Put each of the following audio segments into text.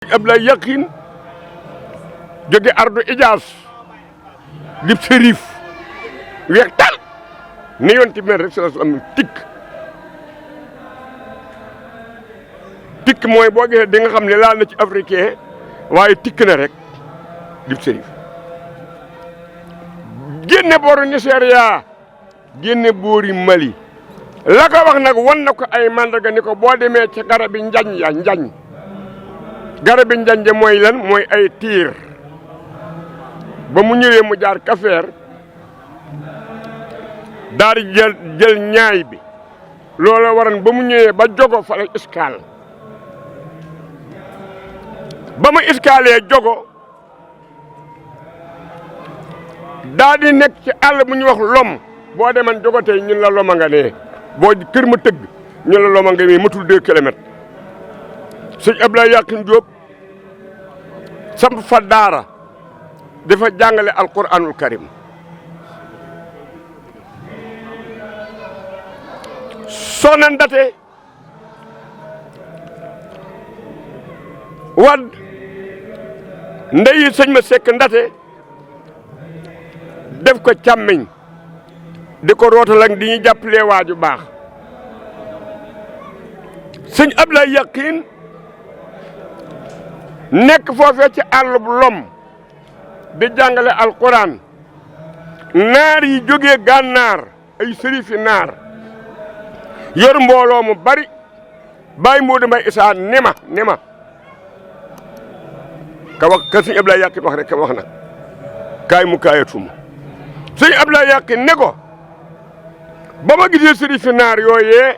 Ablaye Yaqin jóge ardu Ijaas di sërif weex tal ni yoon ti mel rek sa am tikk mooy boo gisee di nga xam ne laal na ci africain waaye tikk na rek di sërif génne booru Nigeria génne boori Mali la ko wax nag wan na ko ay mandarga ni ko boo demee ci garabi njañ garabi njañ mooy lan mooy ay tiir ba mu ñëwee mu jaar Kafeer daal di jël ñaay bi loola waran ba mu ñëwee ba jogo fa la iskaal ba mu iskaalee jogo daal di nekk ci àll bu ñuy wax lom boo deman jogo tey ñun la loma nga nee boo kër ma tëgg ñun la loma nga nee matul 2 kilomètres sëñ Ablaye Yaqin Diop samp fa daara dafa jàngale alquranul karim Soxna Ndate Wad ndeyi sëñ ma sekk Ndate def ko càmmiñ di ko rootal ak di ñu jàppalee waaju baax sëñ Ablaye Yaqin nekk foofee ci àllub lom di jàngale alquran naar yi jógee gànnaar ay sërifi naar yor mbooloo mu bari bàyyi Modou Mbaye Issa ni ma ka wax ka sëñ Ablaye Yaqin wax rek ka wax nag kaay mu kaayatuma sëñ Ablaye Yaqin ne ko ba ma gisee sërifi naar yooyee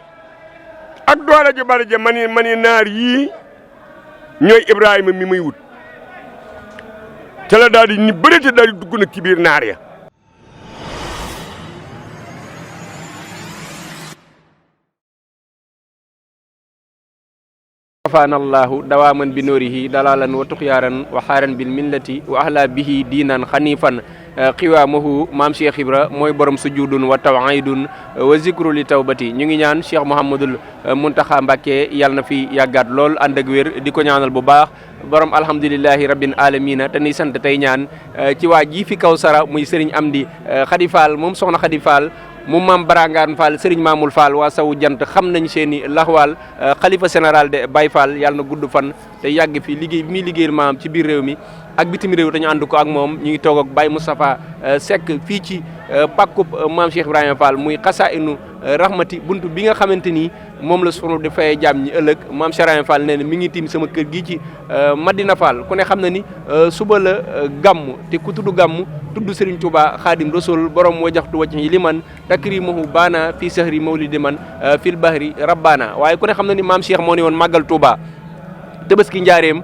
ak doole ju bari ja mani naar yii ñooy Ibrahima mi muy wut te la daal di ni bëreete daal di dugg nag ci biir naar ya kafaana allahu dawaaman bi noorihi dalalan wa tuxyaaran wa xaaran bil millati wa ahla bihi diinan xanifan xiwaamahu maam Cheikh Ibra mooy borom sujudun wa tawaidun wa zikru li tawbati ñu ngi ñaan Cheikh Mouhamadul Muntaxa Mbàkke yàlla na fi yàggaat lool ànd ak wér di ko ñaanal bu baax borom alhamdulilahi rabbil alamina te ni sant tey ñaan ci waa ji fi kaw sara muy Serigne Amdi Khady Fall moom soxna Khady Fall moom maam Barangaan Fall Serigne Mamoul Fall waa sawu jant xam nañ seeni laxwaal xalifa général de Baye Fall yàlla na gudd fan te yàgg fi liggéey bi muy liggéeyal maam ci biir réew mi ak bitim réew dañu ànd ko ak moom ñu ngi toog ak Baye Moustapha Seck fii ci pàkkub maam Cheikh Ibrahima Fall muy xasaa'inu rahmati buntu bi nga xamante ni moom la sunu di fayee jàmm ñi ëllëg maam Cheikh Ibrahima Fall nee na mi ngi tiim sama kër gi ci Madina Fall ku ne xam na ni suba la gàmm te ku tudd gàmm tudd Serigne Touba Khadim Rasoul borom wajaxtu wacc yi liman takrimuhu baana fii sahri mawlidi man fil bahri rabbana waaye ku ne xam na ni maam Cheikh moo ne woon màggal Touba Tabaski njaareem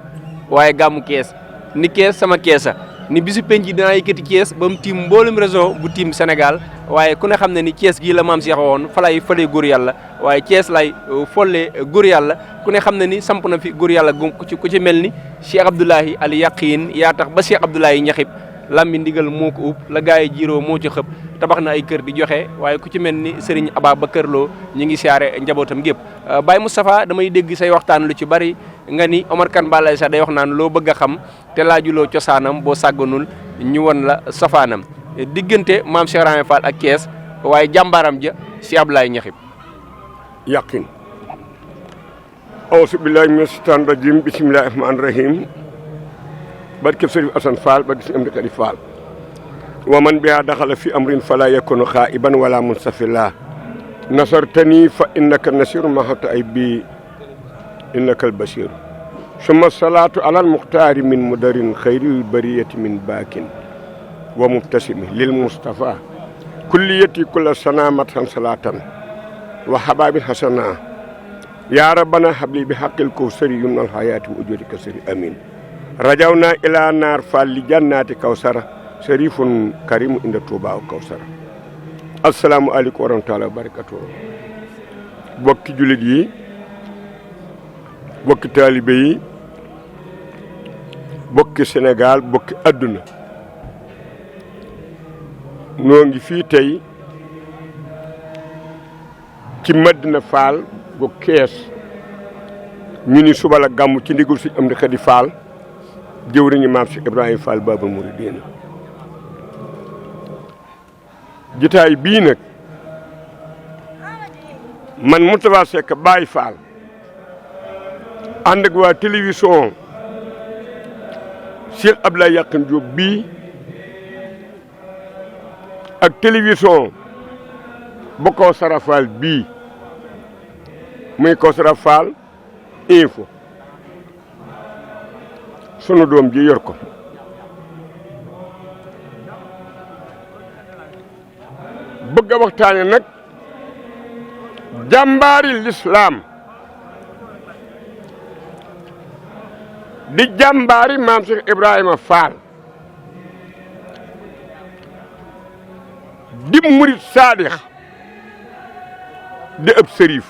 waaye gàmmu kees ni kees sama keesa ni bisu penc yi dinaa yëkkati Thiès ba mu tiim mboolum région bu tiim Sénégal waaye ku ne xam ne ni Thiès gii la maam Cheikh woon fa lay fëlee góor yàlla waaye Thiès lay follee góor yàlla ku ne xam ne ni samp na fi góor yàlla ku ci mel ni Cheikh Abdoulahi Al Yaqin yaa tax ba Cheikh Abdoulahi ñaxib lambi ndigal moo ko ub la gaa yi jiiroo moo ci xëpp tabax na ay kër di joxe waaye ku ci mel ni Serigne Ababacar Lo ñu ngi siyaare njabootam gépp Baye Moustapha damay dégg say waxtaan lu ci bari nga ni Omar Kane Balaye sax day wax naan loo bëgg a xam te laajuloo cosaanam boo sàgganul ñu won la safaanam diggante maam Cheikh Ibrahima Fall ak Kees waaye jàmbaaram ja si Ablaye Ñaxib Yaqin auzu billahi mina shaytaani rajim bismillahi rahmaani rahim barke Sëriñ Asan Fall barke Sëriñ Amdi Khady Fall wa man biha daxala fi amrin fala yakunu xaa'iban wala munsafila nasartani fa innaka nasiru mahata ay bi innaka albasiru summa salaatu ala almuxtaari min mudarin xayril bariyati min baakin wa mubtasimi lil mustafa kulliyati kulla sana matan salatan wa hababi hasana ya rabbana habli bi haqqil kawsari yumnal hayati wa ujuri kasari amin rajawna ila naar fall li jannati kawsara sharifun karimu inda tuuba wa kawsara assalamu aleykum wa rahmatullahi wa barakatuh bokki jullit yi bokki taalibe yi bokki Sénégal bokki adduna noo ngi fii tey ci Madina Fall bu Kees ñu ni suba la gàmmu ci ndigul si am di Xadi Fall jëwriñu maam si Ibrahima Fall Babul Mouridina jitaay bii nag man Moustapha Seck Baye Fall ànd ak waa télévision Cheikh Abdoulaye Yakhine Diop bii ak télévision bu Kawsara Fall bii muy Kawsara Fall info sunu doom ji yor ko bëgg a waxtaane nag jàmbaari lislaam di jàmbaari maam Cheikh Ibrahima Fall di murit saadix di ëpp sërif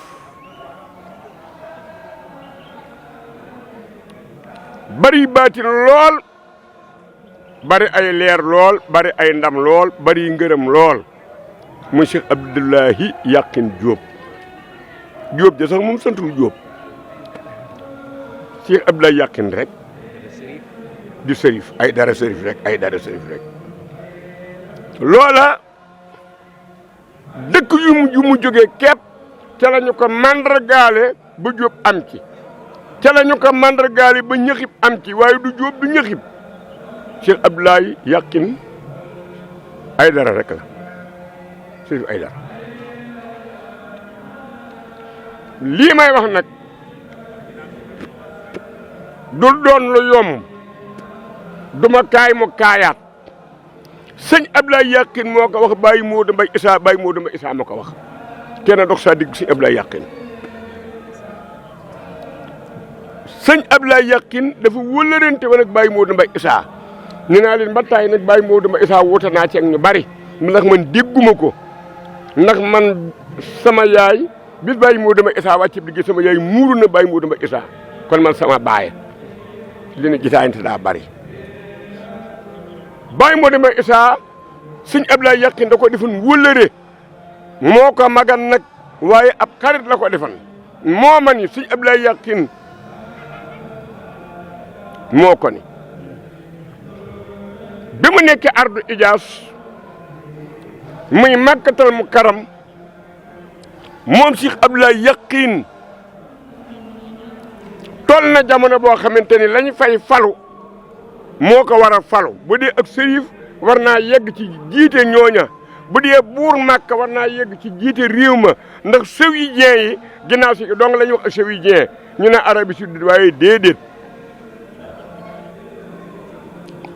bari baatin lool bari ay leer lool bari ay ndam lool bari ngërëm lool muy Cheikh Abdoulahi Yakhine Diop Diop de sax moom santul Diop Cheikh Abdoulaye Yakhine rek di sërif ay dara sërif rek ay dara sërif rek loola dëkk yu mu jógee képp ca la ñu ko mandargaale ba Diop am ci ca la ñu ko mandargaale ba ñëxib am ci waaye du Diop du ñëxib Cheikh Abdoulaye Yakhine ay dara rek la sërif ay dara lii may wax nag du doon lu yomb duma kaay mu kaayaat sëñ Abdoulaye Yakhine moo ko wax Baye Modou Mbaye Issa Baye Modou Mbaye Issa moo ko wax kenn dox sa digg sëñ Abdoulaye Yakhine sëñ Abdoulaye Yakhine dafa wëlërante woon ak Baye Modou Mbaye Issa nee naa leen ba taay nag Baye Modou Mbaye Issa wuute naa ci ak ñu bari ndax man dégguma ko ndax man sama yaay bis Baye Modou Mbaye Issa wàcc bi sama yaay muuru na Baye Modou Mbaye Issa kon man sama baay li ne gisaayante daa bari Baye Modou Mbaye Issa sëñ Abdoulaye Yakhine da ko defoon wëllëre moo ko magan nag waaye ab xarit la ko defan moo ma ni sëñ Abdoulaye Yakhine moo ko ni bi mu nekkee ardu ijaas muy Makkatal Mukarram moom Cheikh Abdoulaye Yakhine toll na jamono boo xamante ni lañ fay falu moo ko war a falu bu dee ak sërif war naa yegg ci jiite ñooña bu dee buur Màkka war naa yegg ci jiite réew ma ndax Saoudien yi ginnaaw si dong la ñuy wax Saoudien ñu ne Arabie Saoudite waaye déedéet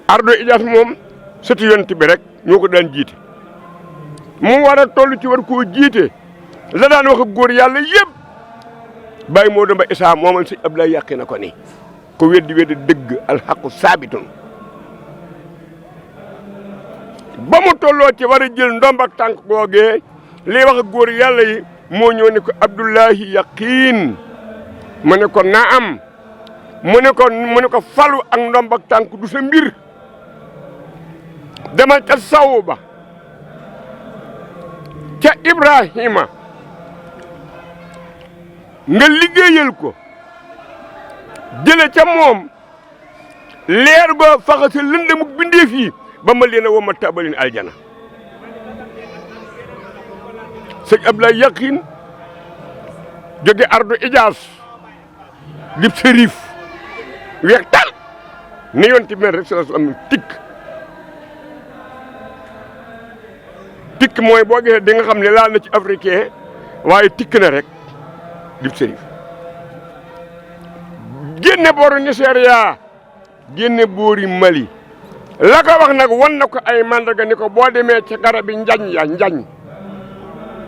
ardo ijaas moom sëtu yonent bi rek ñoo ko daan jiite mu war a toll ci war koo jiite la daan wax ak góor yàlla yëpp Baye Modou Mbaye Issa moomal sëñ Abdoulaye Yakhine ko ni ko weddi dëgg alxaqu saabitun ba mu tolloo ci war a jël ndomb ak tànk googee lii wax ak góor yàlla yi moo ñëw ne ko Abdoulaye Yakhine mu ne ko naam mu ne ko falu ak ndomb ak tànk du sa mbir demal ca saw ba ca Ibrahima nga liggéeyal ko jële ca moom leer goo faxa sa lëndëmuk bindeef yi ba ma leen a woma tabalin aljana sëñ Abdoulaye Yakhine jóge ardu ijaas dib sërif weex tal ni yoon ti mel rek sa am tikk mooy boo gisee di nga xam ne laal na ci africain waaye tikk na rek dib sërif génne booru Nigeria génne boori Mali la ko wax nag wan na ko ay mandarga ni ko boo demee ci garabi njañ ya njañ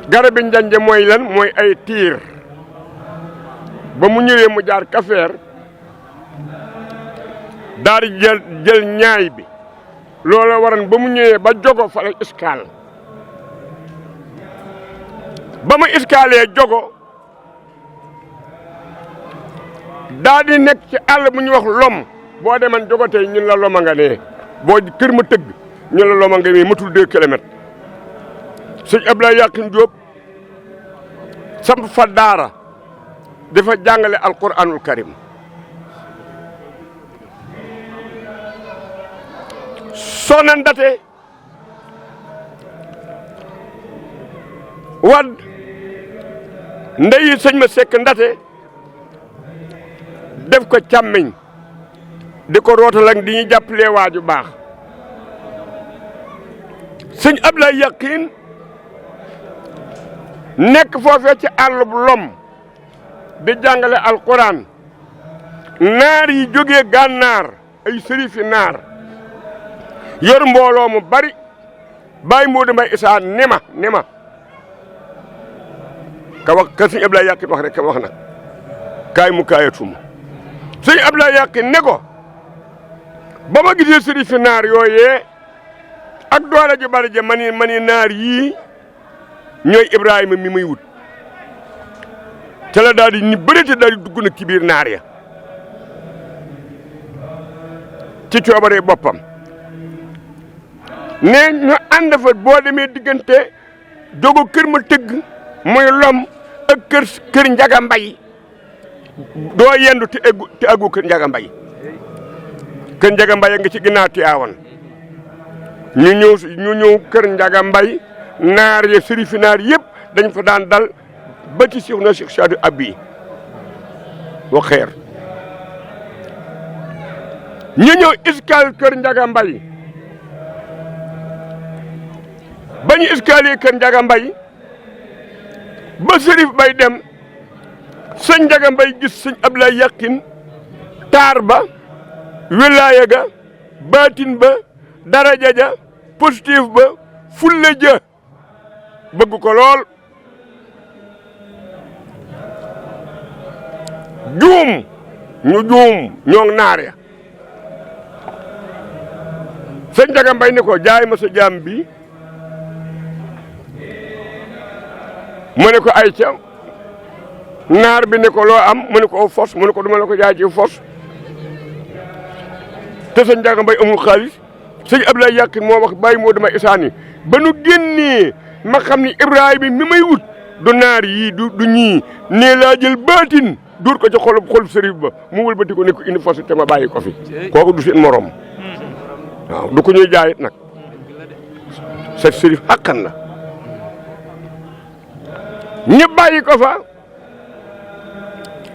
garabi njañ ja mooy lan mooy ay tiir ba mu ñëwee mu jaar Kafeer daal di jël ñaay bi loola waran ba mu ñëwee ba jogo fa la iskaal ba mu iskaalee jogo daa di nekk ci àll bu ñuy wax lom boo deman jogo tey ñun la loma nga nee boo kër ma tëgg ñun la loma nga nee matul 2 kilomètres sëñ Abdoulaye Yakhine Diop samp fa daara dafa jàngale alquranul karim Soxna Ndate Wad ndeyi sëñ ma sekk Ndate def ko càmmiñ di ko rootal ak di ñu jàppalee waaju baax sëñ Ablaye Yaqin nekk foofee ci àllub lom di jàngale alquran naar yi jógee gànnaar ay sërifi naar yor mbooloo mu bari bàyyi Modou Mbaye Issa ni ma ka wax ka sëñ Ablaye Yaqin wax rek ka wax nag kaay mu kaayatuma sëñ Ablaye Yaqin ne ko ba ma gisee sërifi naar yooyee ak doole ju bari ja mani naar yii ñooy Ibrahima mi muy wut te la daal di ni bëreete daal di dugg nag ci biir naar ya ci coobaree boppam ne ñu ànd fa boo demee diggante jogo kër ma tëgg muy lom ak kër Njaga Mbay doo yendu te aggu kër Njaga Mbay kër Njaga Mbay nga ci ginnaaw Tiwaawan ñu ñëw kër Njaga Mbay naar ya sërifi naar yëpp dañ fa daan dal ba ci Cheikh na Cheikh Saadu Abi wa xeer ñu ñëw iskal kër Njaga Mbay ba ñu iskalee kër Njaga Mbay ba sërif bay dem sëñ Njaga Mbay gis sëñ Ablaye Yaqin taar ba wilaaya ga baatin ba daraja ja positif ba fulle ja bëgg ko lool juum ñoo naar ya sëñ Njaga Mbay ne ko jaay ma sa jaam bi mu ne ko ay ca naar bi ne ko loo am mu ne ko fos mu ne ko duma la ko jaay ci fos te sëñ Njaga Mbay amul xaalis sëñ Ablaye Yaqin moo wax bàyyi moo dama isaani ba nu génnee ma xam ni Ibrahima mi may wut du naar yii du ñii nee laa jël baatin duur ko ci xolub sërif ba mu wëlbati ko ne ko indi fos te ma bàyyi ko fi kooku du seen morom waaw du ko ñuy jaayit nag sa sërif xàqan la ñi bàyyi ko fa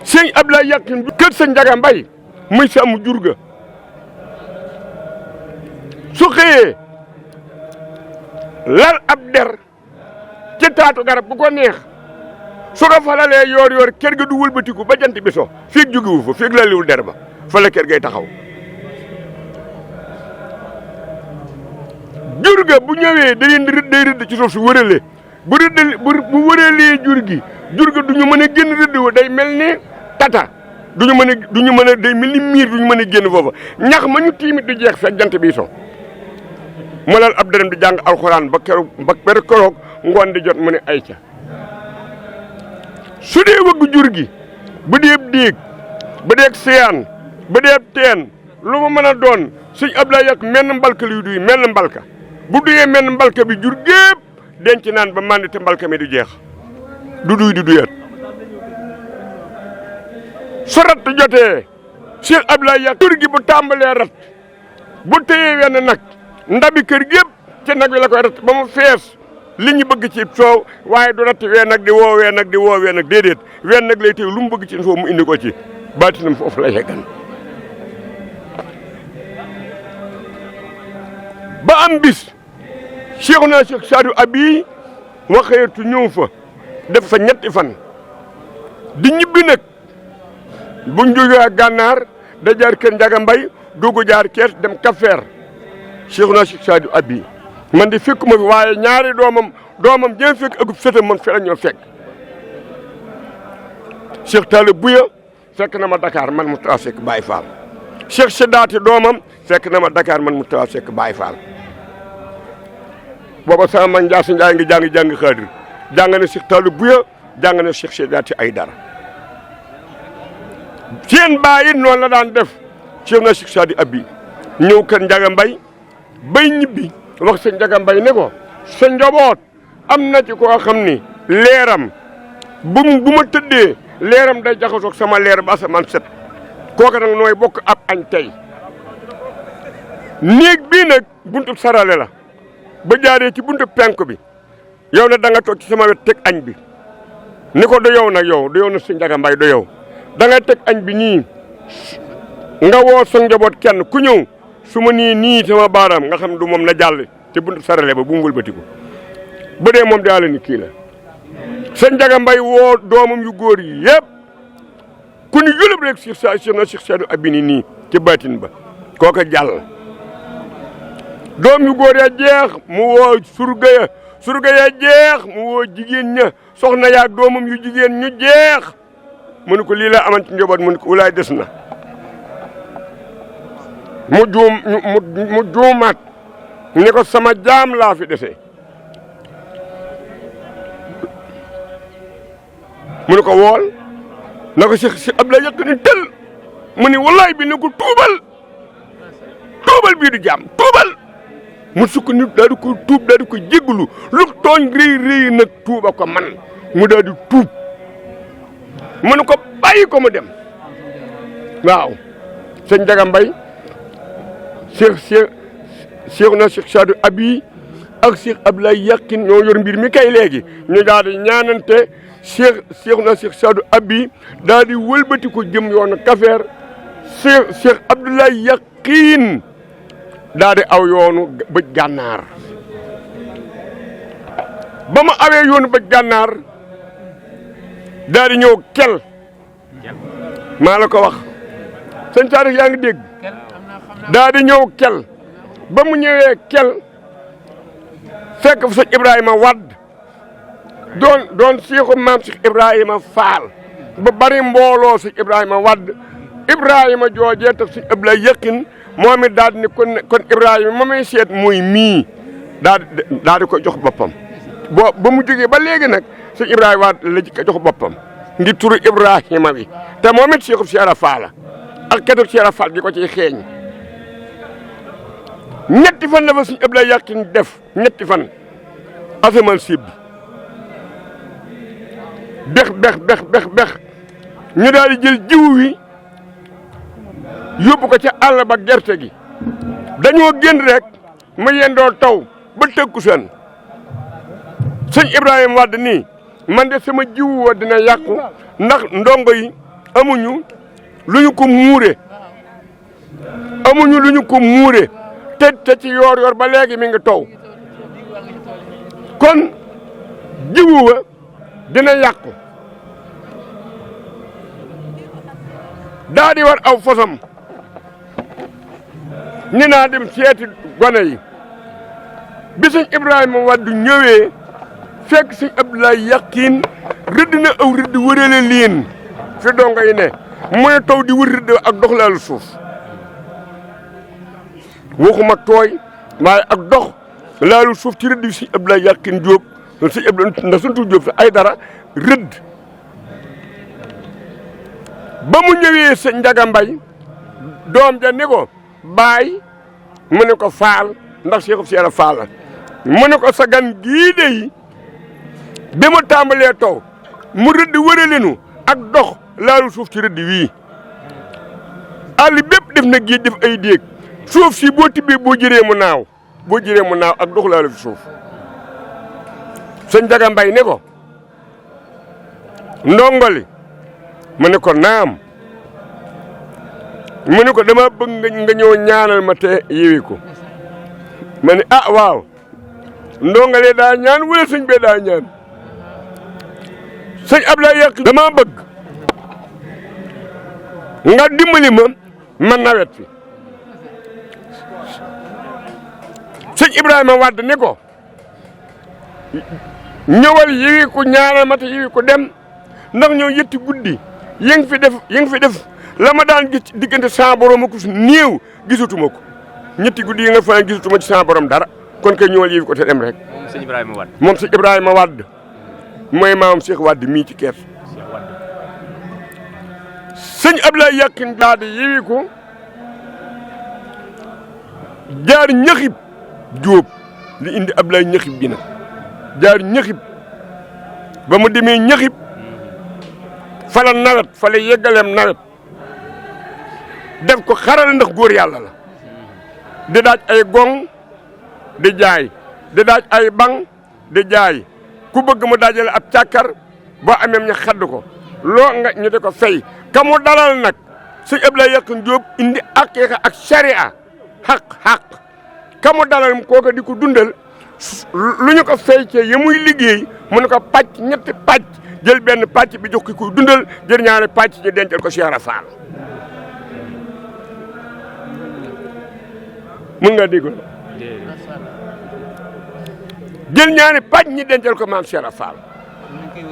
sëñ Ablaye Yaqin bi kër sëñ Njaga Mbay muy sàmm jur ga su xëyee lal ab der ci taatu garab bu ko neex su ko falalee yoor kër ga du wëlbatiku ba jant bi so fiig jógewu fa fiig laliwul der ba fa la kër gay taxaw jur ga bu ñëwee day rëdd ci suuf su wërale bu wëralee jur ga du ñu mën a génn rëdd wa day mel ni tata du ñu mën a day mel ni miir du ñu mën a génn foofa ñax ma ñu tiimit du jeex fekk jant bi so mu lal ab dërëm di jàng alxuraan ba keroog ngoon di jot mu ne ay ca su dee wëgg jur gi bu dee déeg bu dee siyaan bu dee teen lu ma mën a doon sëñ Ablaye Yaqin menn mbalka luy duy menn mbalka bu duyee menn mbalka bi jur gépp denc naan ba màndi te mbalka mi du jeex du duy du duyat su rat jotee Cheikh Ablaye Yaqin jur gi bu tàmbalee rat bu téyee wenn nag ndabi kër gépp ci nag wi la koy rat ba mu fees li ñu bëgg ci soow waaye du ratti wee nag di woowee nag di woowee nag déedéet ween nag lay téye lu mu bëgg ci soow mu indi ko ci baatinam foofu la yeggan ba am bis Cheikh na Cheikh Saadu Abi waxeetu ñëw fa def fa ñetti fan di ñibbi nag buñ jógee gànnaar da jaar kër Njaga Mbay dugg jaar Cees dem Kafeer Cheikh na Cheikh Saadu Abi man di fekk ma fi waaye ñaari doomam jëm fekk akub sëtam man fi la ñoo fekk Cheikh Talla Buya fekk na ma Dakar man Moustapha Seck Baye Fall Cheikh Sédaati doomam fekk na ma Dakar man Moustapha Seck Baye Fall booba sama man Ndiass Ndiaye ngi jàng xaadir jàng na Cheikh Talla Buya jàng na Cheikh Sédaati ay dara seen baay it noonu la daan def Cheikh na Cheikh Saadu Abi ñëw kër Njaga Mbay bay ñibbi wax sëñ Njaga Mbay ne ko sa njaboot am na ci koo xam ni leeram bu ma tëddee leeram day jaxasoog sama leer ba asamaan set kooka nag nooy bokk ab añ tey néeg bii nag buntu sarale la ba jaaree ci buntu penk bi yow na da nga toog ci sama wet teg añ bi ni ko do yow nag yow do yow na si Njaga Mbay do yow da nga teg añ bi nii nga woo sa njaboot kenn ku ñëw su ma nii sama baaraam nga xam du moom na jàll te buntu sarale ba bu mu wëlbati ko bu dee moom daa la ni kii la sëñ Njaga Mbay woo doomam yu góor yi yëpp ku ni yulub rek Cheikh Sadou Abini nii ci baatin ba kooka jàll doom yu góor ya jeex mu woo surga ya jeex mu woo jigéen ña soxna yaa doomam yu jigéen ñu jeex mu ne ko lii la aman ci njaboot mu ne ko wulaay des na mu juumaat ni ko sama jaam laa fi desee mu ne ko wool na ko si Abdoulaye yëkk ni tël mu ni wallaay bi ne ko tuubal bii du jaam tuubal mu sukk nit daal di ko tuub daal di ko jéggulu lu tooñ rëy nag tuuba ko man mu daal di tuub mu ne ko bàyyi ko mu dem waaw sëñ Njaga Mbay Cheikh na Cheikh Sadou Abi ak Cheikh Abdoulaye Yakhine ñoo yor mbir mi kay léegi ñu daal di ñaanante Cheikh na Cheikh Sadou Abi daal di wëlbati ko jëm yoonu Kafeer Cheikh Abdoulaye Yakhine daal di aw yoonu bëj gànnaar ba mu awee yoonu bëj gànnaar daal di ñëw kel maa la ko wax sëñ Sadio yaa ngi dégg daal di ñëw kel ba mu ñëwee kel fekk fa sëñ Ibrahima Wadd doon siixu maam Cheikh Ibrahima Fall ba bari mbooloo sëñ Ibrahima Wadd Ibrahima joojee tax sëñ Abdoulaye Yakhine moom it daal di ni kon Ibrahima ma may seet mooy mii daal di ko jox boppam ba mu jógee ba léegi nag sëñ Ibrahima Wadd la ko jox boppam ngir turu Ibrahima bi te moom it siixu Cheikh Fall ak ketu Cheikh Fall gi ko ciy xeeñ ñetti fan la fa sëñ Abdoulaye Yakhine def ñetti fan asamaan siib bi bex ñu daal di jël jiwu wi yóbbu ko ca àll ba gerte gi dañoo génn rek ma yendoo taw ba tëkkusaan sëñ Ibrahima Wade nii man de sama jiwu wa dina yàqu ndax ndongo yi amuñu lu ñu ko muure te ci yoor ba léegi mi ngi taw kon jiwu wa dina yàqu daa di war aw fosam ni naa dem seeti gone yi bi sëñ Ibrahima Wade ñëwee fekk sëñ Abdoulaye Yakhine rëdd na aw rëdd wërale leen fi dongo yi ne mooy taw di wër rëdd ak dox laalu suuf waxuma tooy waaye ak dox laalu suuf ci rëdd bi sëñ Abdoulaye Yakhine Diop sëñ Abdoulaye ndax suñu Diop sa ay dara rëdd ba mu ñëwee sëñ Njaga Mbay doom ja ni ko baay mu ne ko faal ndax Cheikh Cheikh Fall mu ne ko sa gan gii de yi bi mu tàmbalee taw mu rëdd wëralenu ak dox laalu suuf ci rëdd wii àll bépp def na géej def ay déeg suuf si boo tibbee boo jëree mu naaw ak dox laalu fi suuf sëñ Njaga Mbay ne ko ndongoli mu ne ko naam mu ne ko dama bëgg nga ñëw ñaanal ma te yewi ko ma ne ah waaw ndongale daa ñaan wala sëñ bee daa ñaan sëñ Abdoulaye Yakhine dama bëgg nga dimbali ma nawet fi sëñ Ibrahima Wade ne ko ñëwal yewi ko ñaanal ma te yewi ko dem ndax ñëw yetti guddi yi nga fi def la ma daan gis diggante sa borom ak néew gisatuma ko ñetti guddi yi nga fa gisatuma ci sa borom dara kon kay ñëwal yi ko te dem rek. moom sëñ Ibrahima Wade. moom sëñ Ibrahima Wade mooy maam Cheikh Wade mii ci kees. sëñ Abdoulaye Yakhine daal di yewi ko jaar ñaxib Jóob li indi Abdoulaye ñaxib bi nag jaar ñaxib ba mu demee ñaxib fala nawet fala yeggaleem nawet def ko xaral ndax góor yàlla la di daaj ay gong di jaay di daaj ay bang di jaay ku bëgg mu daajale ab càkkar boo amee ña xadd ko loo nga ñu di ko fay ka mu dalal nag sëñ Abdoulaye Yakhine Diop indi aqiqa ak sharia xaq ka mu dalal kooka di ko dundal lu ñu ko fay ci ya muy liggéey mu ne ko pàcc ñetti pàcc jël benn pàcc bi jox ki koy dundal jël ñaari pàcc ñu dencal ko Cheikh Rafal mun nga dégg jël ñaari pàcc ñi dencal ko maam Cheikh Rafal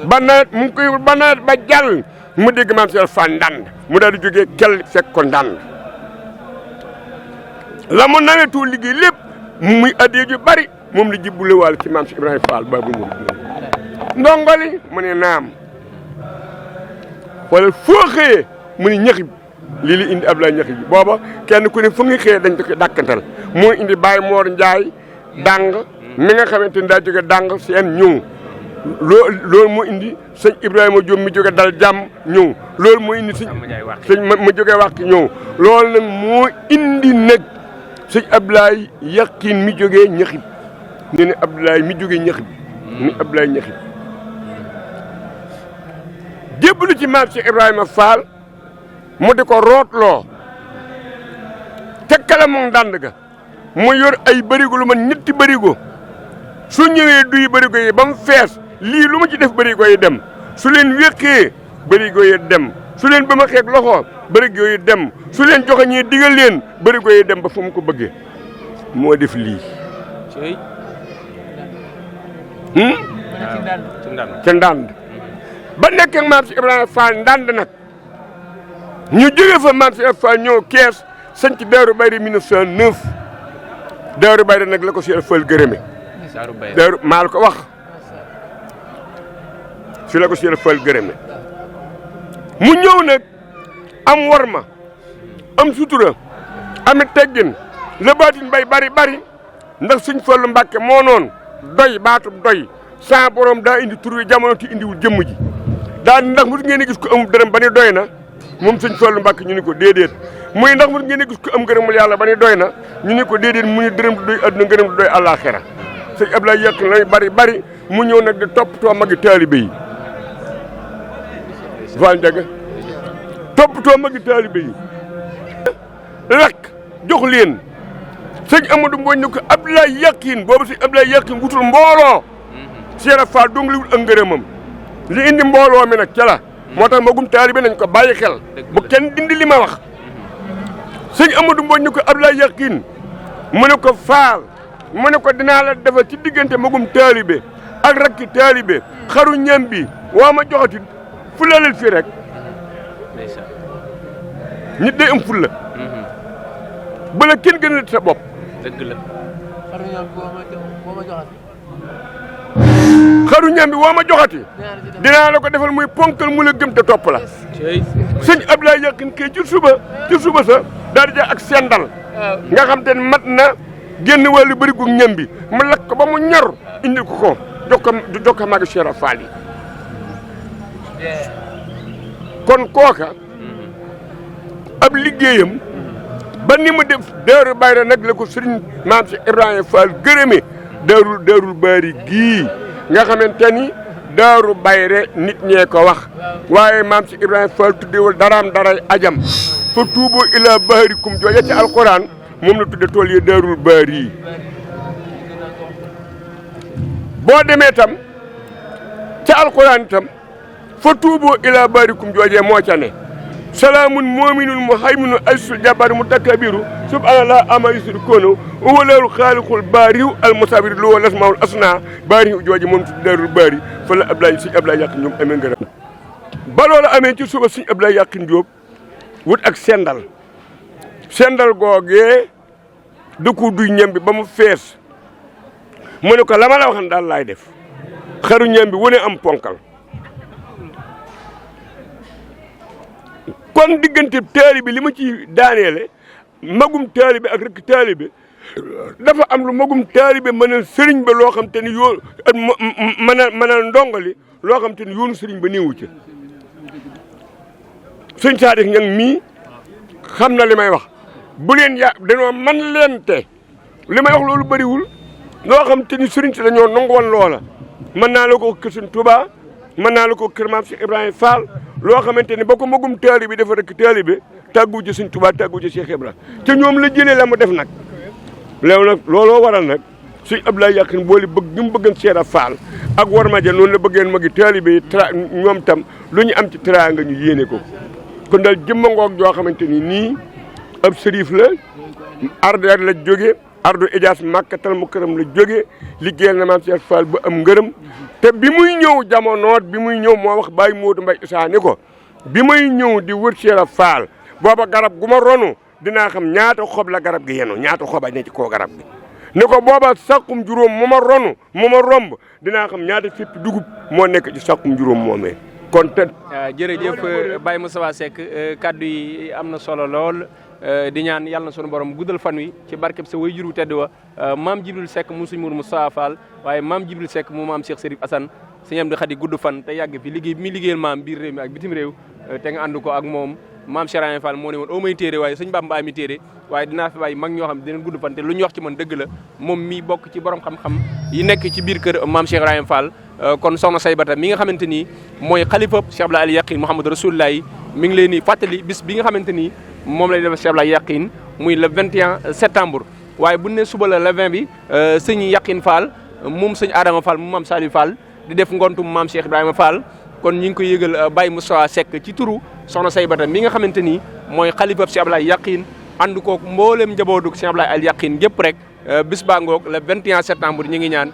ba nawet mu ngi koy ba nawet ba jàll mu dégg maam Cheikh Rafal ndànd mu daal di jógee kel fekk ko ndànd la mu nawetu liggéey lépp muy addee ju bari moom la jibbule waal ci maam Cheikh Ibrahima Fall Babou Mourid ndongoli mu ne naam wala foo xëyee mu ne ñaxib lii li indi Abdoulaye ñaxib bi booba kenn ku ne fu nga xëyee dañ ko dàkkantal moo indi Baye Mor Ndiaye dàng mi nga xamante ni daa jóge dàng seen ñëw loolu moo indi sëñ Ibrahima Diop mi jóge dal jàmm ñëw loolu moo indi sëñ ma jóge wàq ñëw loolu nag moo indi nag sëñ Abdoulaye Yakhine mi jógee ñaxib ne ne Abdoulaye mi jógee ñaxib ni Abdoulaye ñaxib jébbalu ci maam Cheikh Ibrahima Fall mu di ko rootloo tekkale moom dànd ga mu yor ay bërigo lu man ñetti bërigo su ñëwee duy bërigo yi ba mu fees lii lu ma ci def bërigo yi dem su leen wéqee bërigo yi dem su leen ba ma xeeg loxo bërigo yi dem su leen joxe ñee digal leen bërigo yi dem ba fu mu ko bëggee moo def lii ca ndànd ba nekk ak maam si Ibrahima Fall ndànd nag ñu jóge fa maam si Ibrahima Fall ñëw kees sañ ci Daaru Bayre 1909 Daaru Bayre nag la ko si Fall gërëme Daaru maa la ko wax fi la ko si Fall gërëme mu ñëw nag am warma am sutura am teggin la baatin bay bari ndax Sëñ Fallu Mbàkke moo noon doy baatub doy sa borom daa indi tur wi jamono ti indiwul jëmm ji daa ndax mos ngeen gis ko amul dërëm ba ni doy na moom Sëñ Fallu Mbàkke ñu ni ko déedéet muy ndax mos ngeen gis ko am ngërëmul yàlla ba ni doy na ñu ni ko déedéet mu ni dërëm du doy adduna ngërëm du doy àllaaxira sëñ Abdoulaye Yakhine lay bari mu ñëw nag di toppatoo magi taalibe yi Fall Ndiaga toppatoo magi taalibe yi lakk jox leen sëñ Amadou Mbodj ne ko Abdoulaye Yakhine boobu sëñ Abdoulaye Yakhine wutul mbooloo Cheikh Fall dong li wut ak ngërëmam li indi mbooloo mi nag ca la moo tax magum taalibe nañ ko bàyyi xel bu kenn dindi li ma wax sëñ Amadou Mbodj ne ko Abdoulaye Yakhine mu ne ko Fall mu ne ko dinaa la defal ci diggante magum taalibe ak rakki taalibe xaru ñam bi waa ma joxati fulalal fii rek nit day am fulla bala kenn gënal sa bopp dëgg la xaru ñam bi woo ma joxati dinaa la ko defal muy ponkal mu la gëm te topp la sëñ Abdoulaye Yakhine kay ci suba sa daal di ak sendal nga xam te ne mat na génn wàllu bëri gu ñam bi mu lakk ko ba mu ñor indi ko jox ko magi Cheikh Fall yi kon kooka ab liggéeyam ba ni mu def Daaru Bayre nag la ko sëriñ maam si Ibrahima Fall gërëme daarul Bari gii nga xamante ni Daaru Bayre nit ñee ko wax waaye maam si Ibrahima Fall tuddewul daraam daray ajam fa tuuboo ilaa baarikum jooja ci alquran moom la tudde tool yi Daarul Bari boo demee tam ca alquran itam fa tuuboo ilaa baarikum joojee moo ca ne salaamun moominun muhayminun aziizul jabbaar mutakabiru subhanallah amma yusrikuuna huwa laahu xaaliqul baariu almusawwiru lahu al-asmaa'ul husnaa baariu jooje moom tudd Daarul Bari fa la sëñ Abdoulaye Yakhine ñoom amee ngërëm ba loolu amee ci suba sëñ Abdoulaye Yakhine Diop wut ak sendal googee du ko duy ñam bi ba mu fees mu ne ko la ma la waxan daal laay def xaru ñam bi wane am ponkal kon diggante taalibe li ma ci daaneele magum taalibe ak rek taalibe dafa am lu magum taalibe mënal sëriñ ba loo xam te ni yoo mënal ndongali loo xam te ni yoonu sëriñ ba néewu ca sëñ Sadik Ñang mii xam na li may wax bu leen dañoo man leen te li may wax loolu bëriwul loo xam te ni sëriñ si dañoo nangu woon loola mën naa la ko kër sëñ Touba mën naa la ko kër maam Cheikh Ibrahima Fall loo xamante ni ba ko magum taali bi dafa rek taali bi tàggu ji sëñ Touba tàggu ji Cheikh Ibrahima te ñoom la jëlee la mu def nag léegi nag looloo waral nag sëñ Abdoulaye Yakhine boole bëgg gi mu bëggan Cheikh Fall ak war ma ja noonu la bëggeen magi taali bi ñoom tam lu ñu am ci teraanga ñu yéene ko kon daal jëmma ngoog joo xamante ni nii ab sërif la ardo la jóge ardo Ijaas Makkatal Mukarram la jóge liggéeyal na maam Cheikh Fall ba am ngërëm te bi muy ñëw jamonoot bi muy ñëw moo wax Baye Modou Mbaye Issa ni ko bi may ñëw di wër Cheikh Fall booba garab gu ma ronu dinaa xam ñaata xob la garab gi yenu ñaata xob a ne ci koo garab gi ni ko booba sàqum juróom mu ma ronu mu ma romb dinaa xam ñaata fépp dugub moo nekk ci sàqum juróom moomee kon te jërëjëf Baye Moustapha Seck kaddu yi am na solo lool di ñaan yàlla na sunu borom guddal fan wi ci barkeb sa way juru tedd wa maam Jibril Seck mu suñ mur Moustapha Fall waaye maam Jibril Seck mu maam Cheikh Serif Assane sëñ Amdi Khady gudd fan te yàgg fi liggéey bi muy liggéeyal maam biir réew mi ak bitim réew te nga ànd ko ak moom maam Cheikh Ibrahima Fall moo ne woon oo may téere waaye sëñ Bamba mi téere waaye dinaa fi bàyyi mag ñoo xam ne dinañ gudd fan te lu ñu wax ci man dëgg la moom mi bokk ci borom xam-xam yi nekk ci biir kër maam Cheikh Ibrahima Fall kon soxna Saybata mi nga xamante ni mooy xalifa Cheikh Abdoulaye Al Yakhine Mouhamadou Rasulullah mi ngi leen di fàttali bis bi nga xamante ni moom lay def Cheikh Abdoulaye Yakhine muy le 21 septembre waaye bu ne suba la le 20 bi sëñ Yakhine Fall moom sëñ Adama Fall moom maam Saliou Fall di def ngontum maam Cheikh Ibrahima Fall kon ñu ngi koy yëgal Baye Moustapha Seck ci turu soxna Saybata mi nga xamante ni mooy xalifa Cheikh Abdoulaye Yakhine ànd koog mboolem njabootu Cheikh Abdoulaye Al Yakhine gépp rek bis baa ngoog le 21 septembre ñu ngi ñaan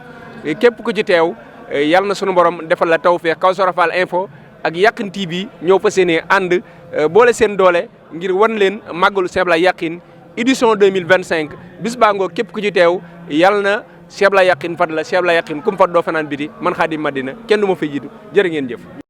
képp ku ci teew yàlla na sunu borom defal la tawfeex Kawsara Fall info ak Yakhine TV ñëw fa seenee ànd boole seen doole ngir wan leen màggalu Cheikh Abdoulaye Yakhine édition 2025 bis baa ngoog képp ku ci teew yàlla na Cheikh Abdoulaye Yakhine fat la Cheikh Abdoulaye Yakhine kum fat doo fanaan biti man Xaadim Madina kenn du ma fay jiitu jërë ngeen jëf